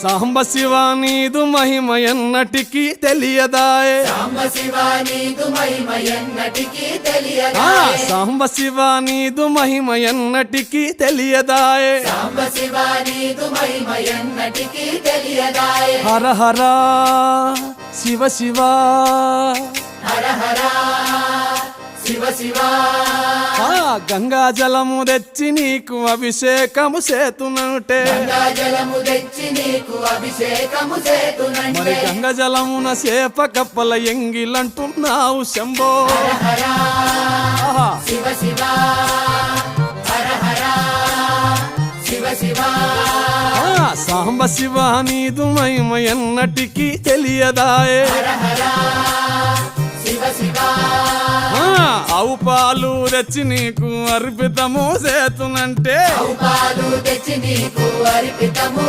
సాంబ శివ నీదు మహిమ ఎన్నటికీ తెలియదాయే సాంబ శివ నీదు మహిమ ఎన్నటికీ తెలియదాయే సాంబ శివ నీదు మహిమ ఎన్నటికీ తెలియదాయే సాంబ శివ నీదు మహిమ ఎన్నటికీ తెలియదాయే హర హర శివ శివ హర హర శివ శివ గంగా జలము తెచ్చి నీకు అభిషేకము చేతునంటే గంగా జలము తెచ్చి నీకు అభిషేకము మరి చేతునంటే గంగ జలమున చేప కప్పల ఎంగిలంటున్నావు శంభో హర ఆహా. శివ శివ హర హర శివ శివ సాంబ శివ నీదు మహిమ ఎన్నటికీ తెలియదాయే హర హర శివ శివ ఆవు పాలు తెచ్చి నీకు అర్పితము చేతునంటే పాలు తెచ్చి నీకు అర్పితము